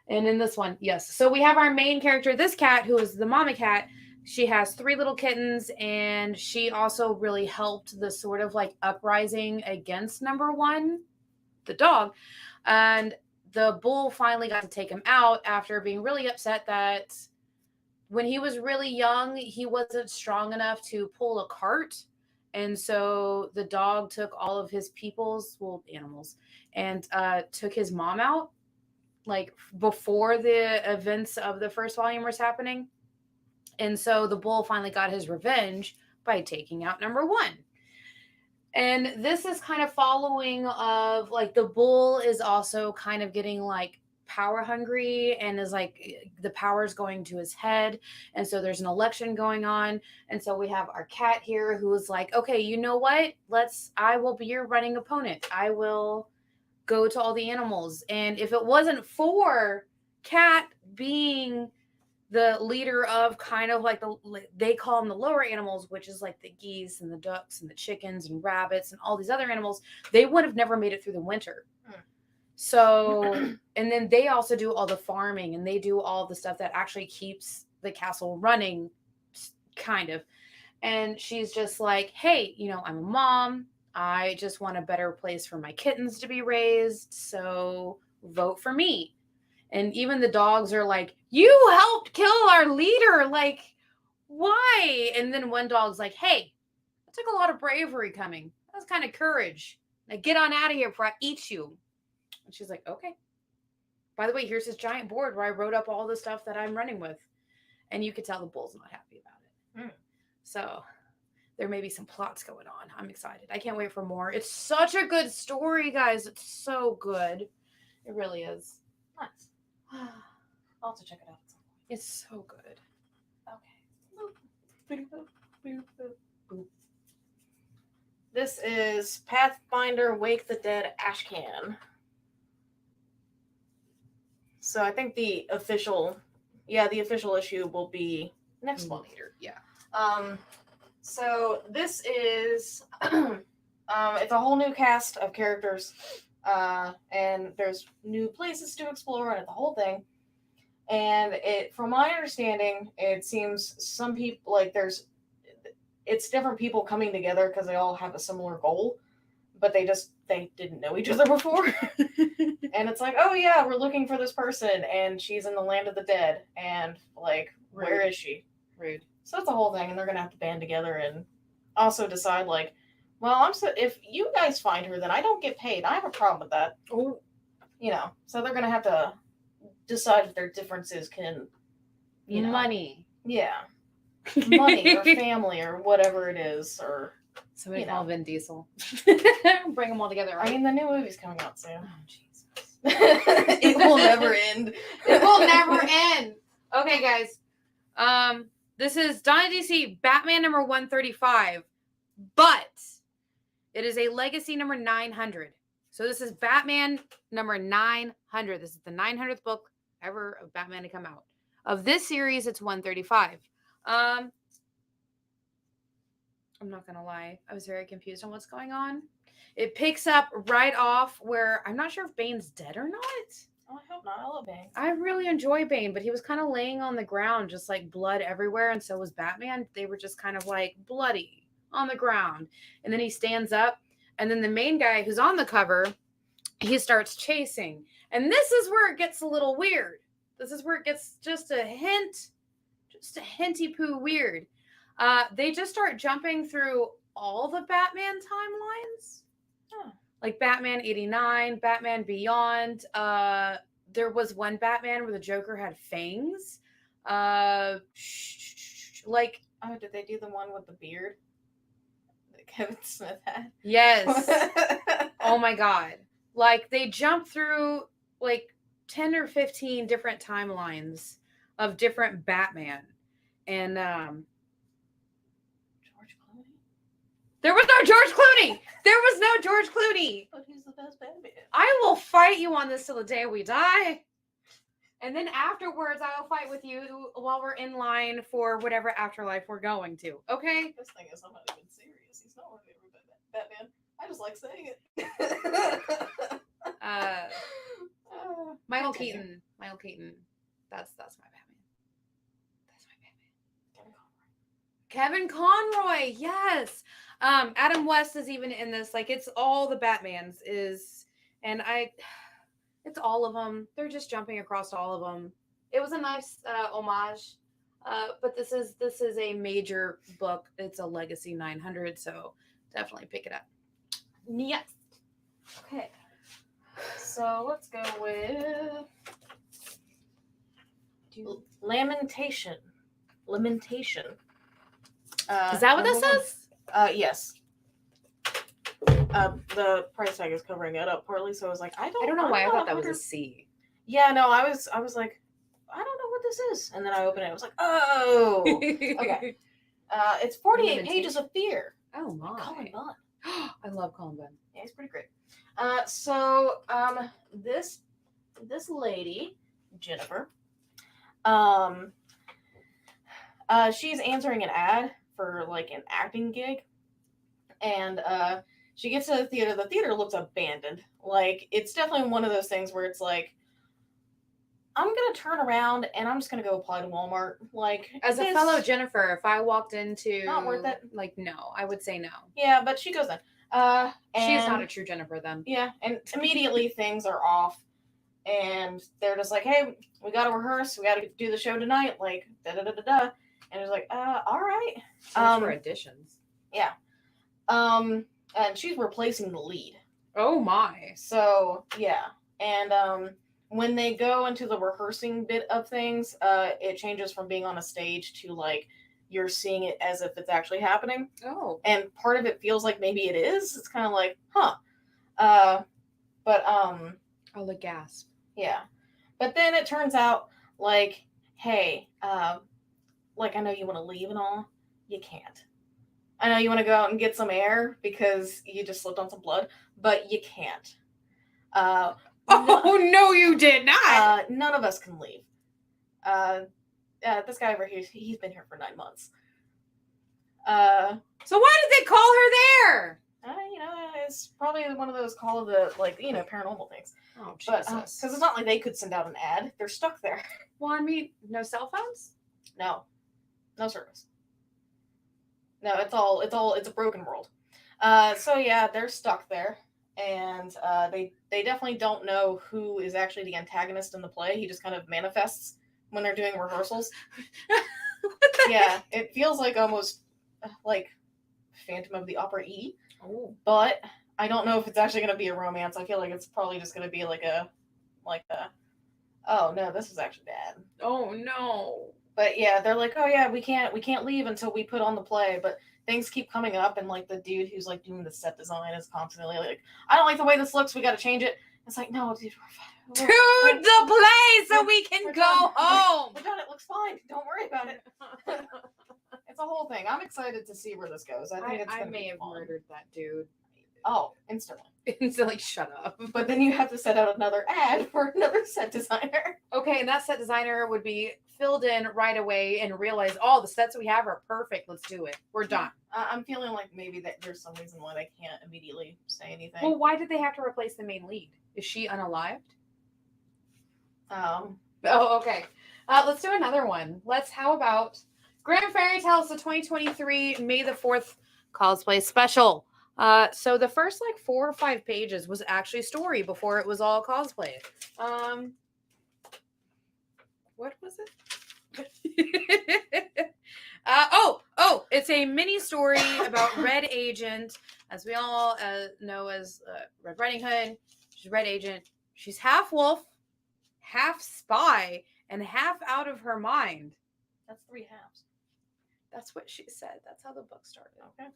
Speaker 2: And in this one, yes. So we have our main character, this cat, who is the mama cat. She has 3 little kittens, and she also really helped the sort of like uprising against number 1, the dog. And the bull finally got to take him out after being really upset that when he was really young, he wasn't strong enough to pull a cart. And so the dog took all of his animals, and took his mom out, like before the events of the first volume was happening. And so the bull finally got his revenge by taking out number 1. And this is kind of following of like the bull is also kind of getting like power hungry, and is like the power's going to his head. And so there's an election going on. And so we have our cat here who is like, okay, you know what? I will be your running opponent. I will go to all the animals. And if it wasn't for Cat being the leader of kind of like they call them the lower animals, which is like the geese and the ducks and the chickens and rabbits and all these other animals, they would have never made it through the winter. So, and then they also do all the farming, and they do all the stuff that actually keeps the castle running, kind of. And she's just like, hey, I'm a mom. I just want a better place for my kittens to be raised. So vote for me. And even the dogs are like, you helped kill our leader. Like, why? And then one dog's like, hey, that took a lot of bravery coming. That was kind of courage. Now get on out of here before I eat you. And she's like, okay. By the way, here's this giant board where I wrote up all the stuff that I'm running with. And you could tell the bull's not happy about it. So there may be some plots going on. I'm excited. I can't wait for more. It's such a good story, guys. It's so good. It really is.
Speaker 3: Nice. I'll have to check it out.
Speaker 2: It's so good.
Speaker 3: Okay. This is Pathfinder Wake the Dead Ashcan. So I think the official issue will be next month.
Speaker 2: Later, yeah.
Speaker 3: So this is it's a whole new cast of characters, and there's new places to explore and the whole thing. And from my understanding, it seems some people it's different people coming together because they all have a similar goal, but they didn't know each other before. And it's like, oh yeah, we're looking for this person, and she's in the land of the dead, and like,
Speaker 2: Rude.
Speaker 3: Where is she?
Speaker 2: Rude.
Speaker 3: So that's the whole thing, and they're gonna have to band together and also decide, like, well, if you guys find her, then I don't get paid. I have a problem with that.
Speaker 2: Oh,
Speaker 3: So they're gonna have to decide if their differences can,
Speaker 2: money.
Speaker 3: Yeah, money or family or whatever it is, or
Speaker 2: Somebody call Vin Diesel. Bring them all together. Right?
Speaker 3: I mean, the new movie's coming out soon.
Speaker 2: Oh, Jesus.
Speaker 3: It will never end.
Speaker 2: It will never end. Okay, guys. This is DC Batman number 135, but it is a legacy number 900. So this is Batman number 900. This is the 900th book ever of Batman to come out. Of this series, it's 135. I'm not going to lie. I was very confused on what's going on. It picks up right off where I'm not sure if Bane's dead or not.
Speaker 3: Oh, I hope not. I love Bane.
Speaker 2: I really enjoy Bane, but he was kind of laying on the ground, just like blood everywhere. And so was Batman. They were just kind of like bloody on the ground. And then he stands up. And then the main guy who's on the cover, he starts chasing. And this is where it gets a little weird. This is where it gets just a hinty poo weird. They just start jumping through all the Batman timelines.
Speaker 3: Huh.
Speaker 2: Like Batman 89, Batman Beyond. There was one Batman where the Joker had fangs.
Speaker 3: Oh, did they do the one with the beard that Kevin Smith had?
Speaker 2: Yes. Oh my God. Like they jump through like 10 or 15 different timelines of different Batman. And
Speaker 3: George Clooney?
Speaker 2: there was no George Clooney. There was no George Clooney.
Speaker 3: But he's the best Batman.
Speaker 2: I will fight you on this till the day we die. And then afterwards, I will fight with you while we're in line for whatever afterlife we're going to. Okay?
Speaker 3: This thing is, I'm not even serious. He's not my favorite Batman. I just like saying it.
Speaker 2: Michael Keaton. Michael Keaton. That's my Batman. That's my Batman. Kevin Conroy. Yes. Adam West is even in this. Like it's all the Batmans it's all of them. They're just jumping across all of them. It was a nice homage. But this is a major book. It's a Legacy 900, so definitely pick it up. Yes.
Speaker 3: Okay. So let's go with Lamentation. Lamentation.
Speaker 2: Is that what this says?
Speaker 3: Yes. The price tag is covering it up partly, so I was like, I don't
Speaker 2: know why I thought that was a C.
Speaker 3: Yeah, no, I was like, I don't know what this is, and then I opened it. I was like, oh, okay. It's 48 pages of fear.
Speaker 2: Oh my!
Speaker 3: Colin Bunn.
Speaker 2: I love Colin Bunn.
Speaker 3: Yeah, he's pretty great. So this lady, Jennifer, she's answering an ad for like an acting gig, and she gets to the theater. The theater looks abandoned. Like it's definitely one of those things where it's like, I'm gonna turn around and I'm just gonna go apply to Walmart. Like
Speaker 2: as a fellow Jennifer, if I walked into
Speaker 3: not worth it.
Speaker 2: Like no, I would say no.
Speaker 3: Yeah, but she goes in.
Speaker 2: She's not a true Jennifer then.
Speaker 3: Yeah, and immediately things are off. And they're just like, hey, we got to rehearse. We got to do the show tonight. Like, da-da-da-da-da. And it's like, all right.
Speaker 2: For auditions.
Speaker 3: Yeah. And she's replacing the lead.
Speaker 2: Oh, my.
Speaker 3: So, yeah. And when they go into the rehearsing bit of things, it changes from being on a stage to, like, you're seeing it as if it's actually happening.
Speaker 2: Oh.
Speaker 3: And part of it feels like maybe it is. It's kind of like, huh.
Speaker 2: Oh, the gasp.
Speaker 3: Yeah. But then it turns out, like, hey, like, I know you want to leave and all. You can't. I know you want to go out and get some air because you just slipped on some blood, but you can't.
Speaker 2: No, you did not.
Speaker 3: None of us can leave. This guy over here, he's been here for 9 months.
Speaker 2: So why did they call her there?
Speaker 3: It's probably one of those call of the, like, paranormal things.
Speaker 2: Oh, Jesus.
Speaker 3: But, because it's not like they could send out an ad. They're stuck there.
Speaker 2: Well, I mean, no cell phones?
Speaker 3: No service. No, it's a broken world. So yeah, they're stuck there. And they definitely don't know who is actually the antagonist in the play. He just kind of manifests when they're doing rehearsals. Yeah, it feels like almost like Phantom of the Opera Edie.
Speaker 2: Oh.
Speaker 3: But I don't know if it's actually going to be a romance. I feel like it's probably just going to be like a, oh no, this is actually bad.
Speaker 2: Oh no.
Speaker 3: But yeah, they're like, oh yeah, we can't leave until we put on the play. But things keep coming up, and like the dude who's like doing the set design is constantly like, I don't like the way this looks. We got to change it. It's like, no, dude,
Speaker 2: to the play so we can go home.
Speaker 3: We're done. It looks fine. Don't worry about it. It's a whole thing. I'm excited to see where this goes. I think it's.
Speaker 2: I may have murdered that dude.
Speaker 3: Oh, instantly.
Speaker 2: Instantly, shut up.
Speaker 3: But then you have to set out another ad for another set designer.
Speaker 2: Okay, and that set designer would be filled in right away and realize, oh, the sets we have are perfect. Let's do it. We're done.
Speaker 3: I'm feeling like maybe that there's some reason why they can't immediately say anything.
Speaker 2: Well, why did they have to replace the main lead? Is she unalived?
Speaker 3: Oh,
Speaker 2: okay. Let's do another one. How about Grimm Fairy Tales, the 2023 May the 4th cosplay special. So the first 4 or 5 pages was actually story before it was all cosplay. What was it? It's a mini story about Red Agent, as we all know as Red Riding Hood. She's Red Agent. She's half wolf, half spy, and half out of her mind.
Speaker 3: That's 3 halves.
Speaker 2: That's what she said. That's how the book started.
Speaker 3: Okay.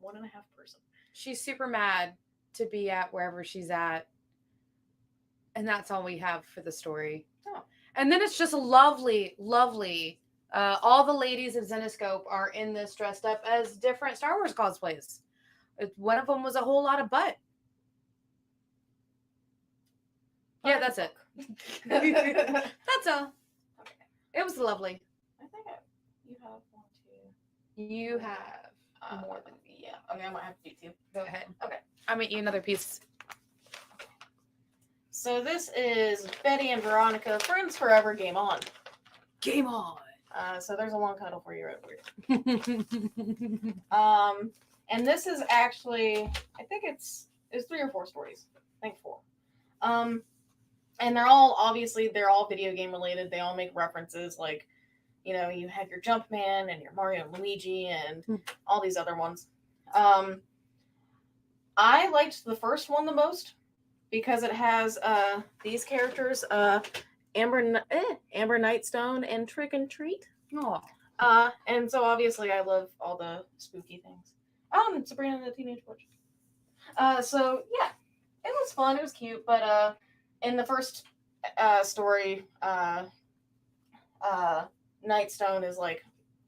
Speaker 3: 1.5 person.
Speaker 2: She's super mad to be at wherever she's at. And that's all we have for the story.
Speaker 3: Oh.
Speaker 2: And then it's just lovely, lovely. All the ladies of Zenoscope are in this dressed up as different Star Wars cosplays. One of them was a whole lot of butt. Yeah, that's it. That's all.
Speaker 3: Okay.
Speaker 2: It was lovely.
Speaker 3: I think you have 1, 2.
Speaker 2: You have more than me.
Speaker 3: Yeah. Okay, I might have to do 2.
Speaker 2: Go ahead.
Speaker 3: Okay.
Speaker 2: I'll make you another piece.
Speaker 3: So this is Betty and Veronica, Friends Forever, Game On.
Speaker 2: Game on.
Speaker 3: So there's a long title for you right here. And this is actually, I think it's 3 or 4 stories. I think 4. And they're all video game related. They all make references like, you have your Jumpman and your Mario and Luigi and all these other ones. I liked the first one the most because it has these characters, Amber Nightstone and Trick and Treat.
Speaker 2: Oh.
Speaker 3: And so obviously I love all the spooky things. Sabrina and the Teenage Witch. So yeah, it was fun. It was cute, but in the first story, Nightstone is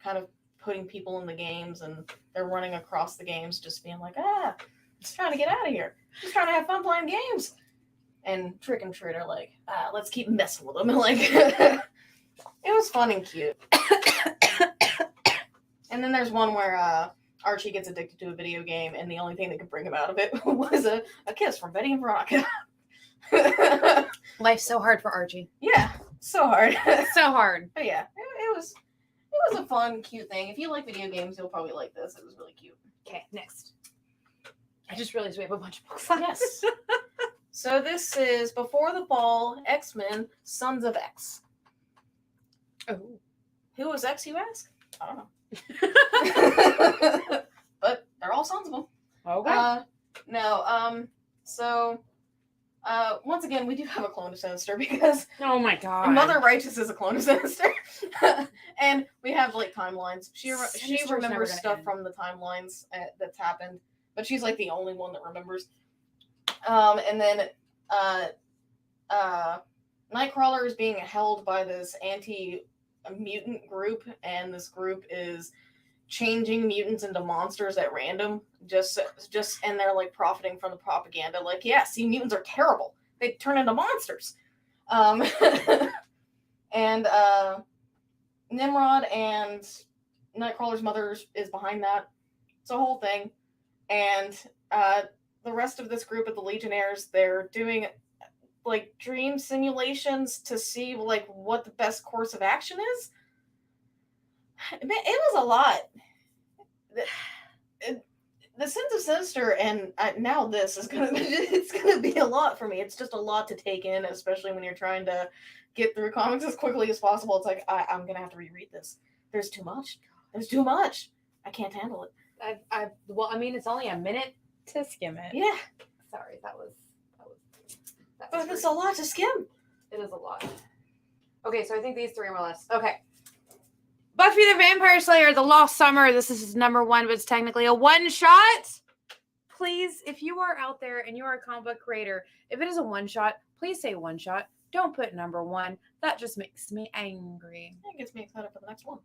Speaker 3: kind of putting people in the games, and they're running across the games, just being like, just trying to get out of here. Just trying to have fun playing games. And Trick and Treat are like, let's keep messing with them. It was fun and cute. And then there's one where Archie gets addicted to a video game, and the only thing that could bring him out of it was a kiss from Betty and Veronica.
Speaker 2: Life's so hard for Archie.
Speaker 3: Yeah, so hard.
Speaker 2: So hard.
Speaker 3: But yeah, it was a fun, cute thing. If you like video games, you'll probably like this. It was really cute.
Speaker 2: Okay, next. I just realized we have a bunch of books left.
Speaker 3: Yes. So this is Before the Fall, X-Men, Sons of X.
Speaker 2: Oh.
Speaker 3: Who was X, you ask? I don't know. But they're all sons of them.
Speaker 2: Okay.
Speaker 3: So once again, we do have a clone of Sinister because
Speaker 2: Oh my god.
Speaker 3: Mother Righteous is a clone of Sinister. And we have like timelines. She
Speaker 2: Sinister's never
Speaker 3: remembers
Speaker 2: gonna
Speaker 3: stuff
Speaker 2: end.
Speaker 3: from the timelines that's happened, but she's like the only one that remembers. And then Nightcrawler is being held by this anti-mutant group, and this group is changing mutants into monsters at random, just and they're like profiting from the propaganda. Like, yeah, see, mutants are terrible. They turn into monsters. And Nimrod and Nightcrawler's mother is behind that. It's a whole thing. And the rest of this group of the Legionnaires, they're doing like dream simulations to see like what the best course of action is. It was a lot. The Sins of Sinister and now this is it's gonna be a lot for me. It's just a lot to take in, especially when you're trying to get through comics as quickly as possible. It's like I'm gonna have to reread this. There's too much. I can't handle it.
Speaker 2: Well, I mean, it's only a minute to skim it.
Speaker 3: Yeah,
Speaker 2: Sorry, that was
Speaker 3: but it's a lot to skim.
Speaker 2: It is a lot. Okay, so I think these three are more or less. Okay. Buffy the Vampire Slayer, The Lost Summer. This is number 1, but it's technically a one-shot. Please, if you are out there and you are a comic book creator, if it is a one-shot, please say one-shot. Don't put number 1. That just makes me angry.
Speaker 3: That gets me excited for the next one.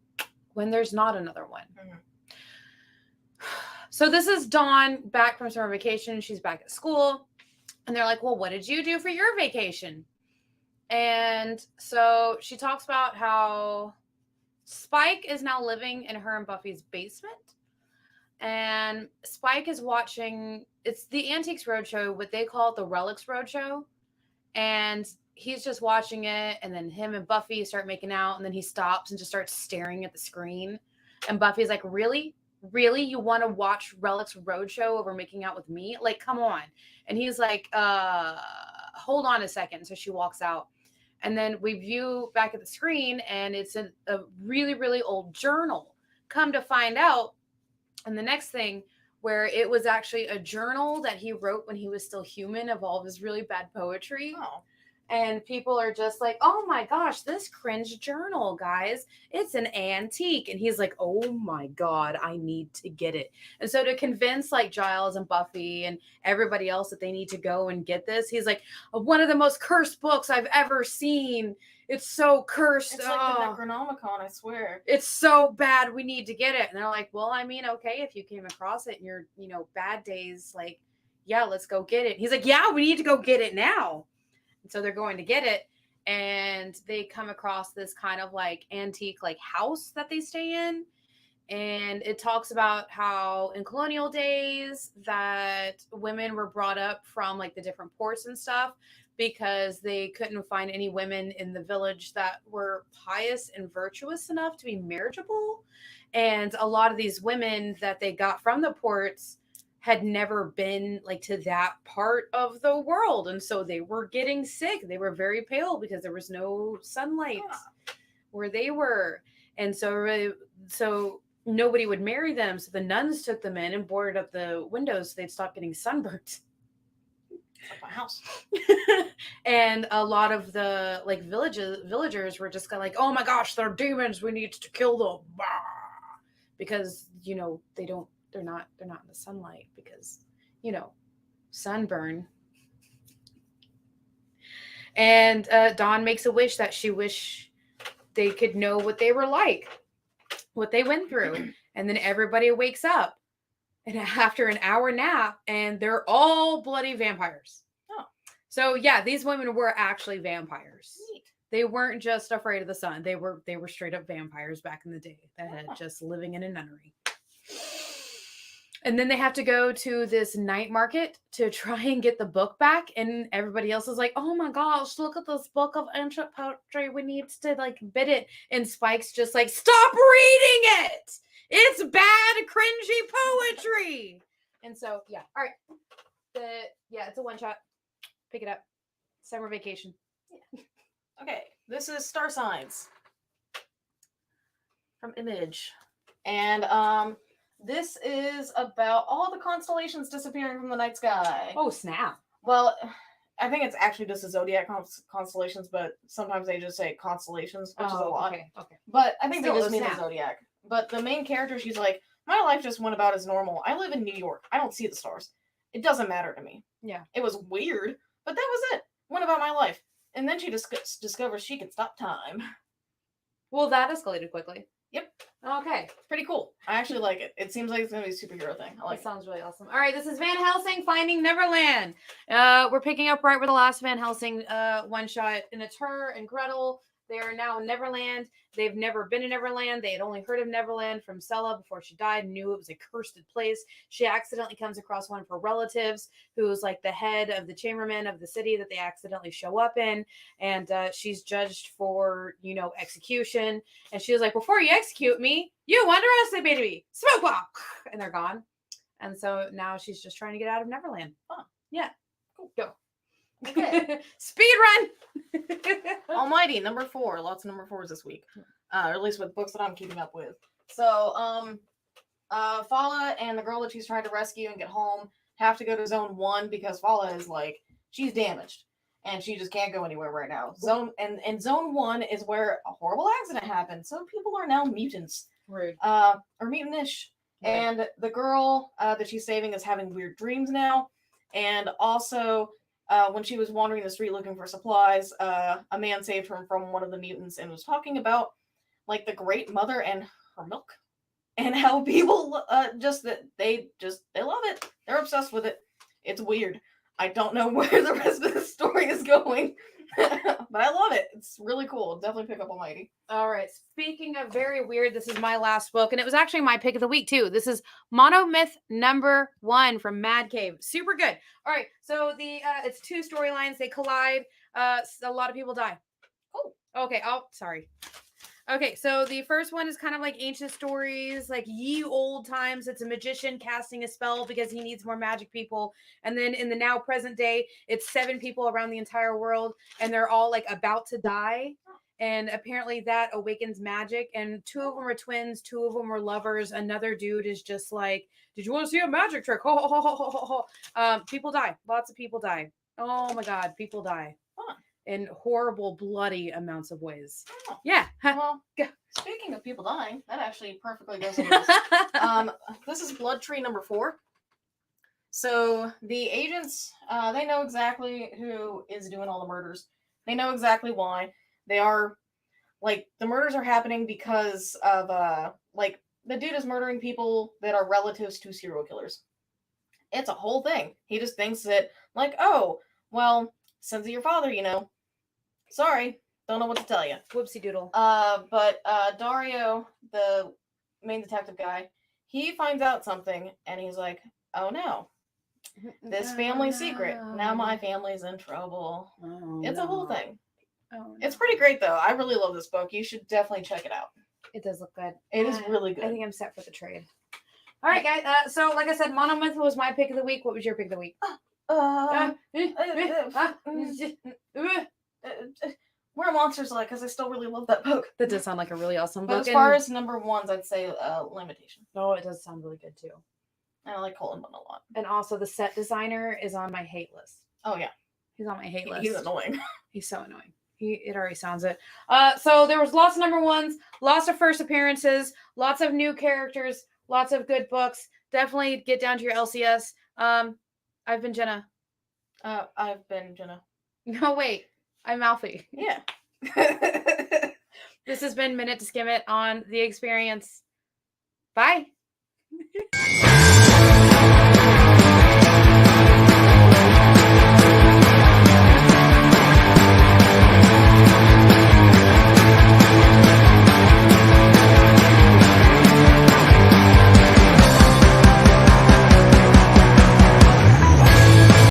Speaker 2: When there's not another one.
Speaker 3: Mm-hmm.
Speaker 2: So this is Dawn back from summer vacation. She's back at school. And they're like, well, what did you do for your vacation? And so she talks about how Spike is now living in her and Buffy's basement. And Spike is watching, it's the Antiques Roadshow, what they call it the Relics Roadshow. And he's just watching it. And then him and Buffy start making out. And then he stops and just starts staring at the screen. And Buffy's like, really? Really? You want to watch Relics Roadshow over making out with me? Like, come on. And he's like, hold on a second. So she walks out. And then we view back at the screen, and it's a really, really old journal. Come to find out, and the next thing, where it was actually a journal that he wrote when he was still human of all of his really bad poetry.
Speaker 3: Oh.
Speaker 2: And people are just like, oh my gosh, this cringe journal, guys. It's an antique. And he's like, oh my God, I need to get it. And so to convince like Giles and Buffy and everybody else that they need to go and get this, he's like, one of the most cursed books I've ever seen. It's so cursed.
Speaker 3: It's like the Necronomicon, I swear.
Speaker 2: It's so bad. We need to get it. And they're like, well, I mean, okay, if you came across it in your, bad days, like, yeah, let's go get it. And he's like, yeah, we need to go get it now. And so they're going to get it, and they come across this kind of like antique like house that they stay in. And it talks about how in colonial days that women were brought up from like the different ports and stuff because they couldn't find any women in the village that were pious and virtuous enough to be marriageable. And a lot of these women that they got from the ports had never been like to that part of the world. And so they were getting sick. They were very pale because there was no sunlight where they were. And so nobody would marry them. So the nuns took them in and boarded up the windows so they'd stop getting sunburnt.
Speaker 3: Like my house.
Speaker 2: And a lot of the like villagers were just kind of like, oh my gosh, they're demons. We need to kill them. Because, they're not in the sunlight because, sunburn. And Dawn makes a wish that she wish they could know what they were like, what they went through. And then everybody wakes up and after an hour nap, and they're all bloody vampires.
Speaker 3: Oh.
Speaker 2: So yeah, these women were actually vampires.
Speaker 3: Neat.
Speaker 2: They weren't just afraid of the sun. They were straight up vampires back in the day that had just living in a nunnery. And then they have to go to this night market to try and get the book back. And everybody else is like, oh my gosh, look at this book of ancient poetry. We need to like bid it. And Spike's just like, stop reading it. It's bad, cringy poetry. And so, yeah. All right. It's a one shot. Pick it up. Summer vacation.
Speaker 3: Yeah. Okay. This is Star Signs from Image. And this is about all the constellations disappearing from the night sky.
Speaker 2: Oh, snap.
Speaker 3: Well, I think it's actually just the zodiac constellations, but sometimes they just say constellations, which is a lot.
Speaker 2: Okay.
Speaker 3: But I think
Speaker 2: Still
Speaker 3: they just
Speaker 2: a
Speaker 3: mean
Speaker 2: snap.
Speaker 3: the zodiac. But the main character, she's like, my life just went about as normal. I live in New York. I don't see the stars. It doesn't matter to me.
Speaker 2: Yeah.
Speaker 3: It was weird, but that was it. Went about my life. And then she discovers she can stop time.
Speaker 2: Well, that escalated quickly.
Speaker 3: Yep.
Speaker 2: Okay.
Speaker 3: It's pretty cool. I actually like it. It seems like it's going to be a superhero thing. I like
Speaker 2: That
Speaker 3: it.
Speaker 2: sounds really awesome. All right, this is Van Helsing Finding Neverland. We're picking up right where the last Van Helsing one shot, and it's her and Gretel. They are now in Neverland. They've never been in Neverland. They had only heard of Neverland from Sella before she died and knew it was a cursed place. She accidentally comes across one of her relatives who's like the head of the chamberlain of the city that they accidentally show up in. And she's judged for, execution. And she was like, before you execute me, you underestimated me. Smoke bomb. And they're gone. And so now she's just trying to get out of Neverland.
Speaker 3: Huh.
Speaker 2: Yeah. Cool. Go.
Speaker 3: Okay.
Speaker 2: Speed run.
Speaker 3: Almighty, number 4. Lots of number 4s this week. Or at least with books that I'm keeping up with. So, Fala and the girl that she's trying to rescue and get home have to go to Zone 1 because Fala is like, she's damaged. And she just can't go anywhere right now. Zone 1 is where a horrible accident happened. So people are now mutants.
Speaker 2: Rude.
Speaker 3: Or mutantish.
Speaker 2: Right.
Speaker 3: And the girl that she's saving is having weird dreams now. And also, when she was wandering the street looking for supplies, a man saved her from one of the mutants and was talking about like the Great Mother and her milk, and how people they love it. They're obsessed with it. It's weird. I don't know where the rest of the story is going, but I love it. It's really cool. Definitely pick up Almighty.
Speaker 2: All right. Speaking of very weird, this is my last book, and it was actually my pick of the week too. This is Monomyth number 1 from Mad Cave. Super good. All right. So it's 2 storylines. They collide. A lot of people die. Oh, okay. Oh, sorry. Okay, so the first one is kind of like ancient stories, like ye old times. It's a magician casting a spell because he needs more magic people. And then in the now present day, it's 7 people around the entire world, and they're all like about to die. And apparently that awakens magic. And 2 of them are twins, 2 of them are lovers. Another dude is just like, did you want to see a magic trick? Ho, ho, ho, ho, ho, ho. People die. Lots of people die. Oh my God, people die.
Speaker 3: Huh.
Speaker 2: In horrible, bloody amounts of ways.
Speaker 3: Oh.
Speaker 2: Yeah.
Speaker 3: Well, speaking of people dying, that actually perfectly goes into this. This is Blood Tree number 4. So the agents, they know exactly who is doing all the murders. They know exactly why. They are, like, the murders are happening because of, like, the dude is murdering people that are relatives to serial killers. It's a whole thing. He just thinks that, like, oh, well, sons of your father, Sorry, don't know what to tell you.
Speaker 2: Whoopsie doodle.
Speaker 3: But Dario, the main detective guy, he finds out something, and he's like, oh no, this family secret. Now my family's in trouble.
Speaker 2: Oh,
Speaker 3: It's a whole thing.
Speaker 2: Oh, no.
Speaker 3: It's pretty great, though. I really love this book. You should definitely check it out.
Speaker 2: It does look good.
Speaker 3: It is really good.
Speaker 2: I think I'm set for the trade. All right, guys. So, like I said, Monomyth was my pick of the week. What was your pick of the week?
Speaker 3: Where are Monsters Like? Because I still really love that book.
Speaker 2: That does sound like a really awesome
Speaker 3: But
Speaker 2: book.
Speaker 3: as far as number 1s, I'd say Lamentation.
Speaker 2: Oh, it does sound really good too.
Speaker 3: And I like Colin Bunn a lot.
Speaker 2: And also, the set designer is on my hate list.
Speaker 3: Oh, yeah.
Speaker 2: He's on my hate list.
Speaker 3: He's annoying.
Speaker 2: He's so annoying. It already sounds it. So there was lots of number 1s, lots of first appearances, lots of new characters, lots of good books. Definitely get down to your LCS. I've been Jenna.
Speaker 3: I've been Jenna.
Speaker 2: No, wait. I'm Alfie.
Speaker 3: Yeah.
Speaker 2: This has been Minute to Skim It on The Experience. Bye.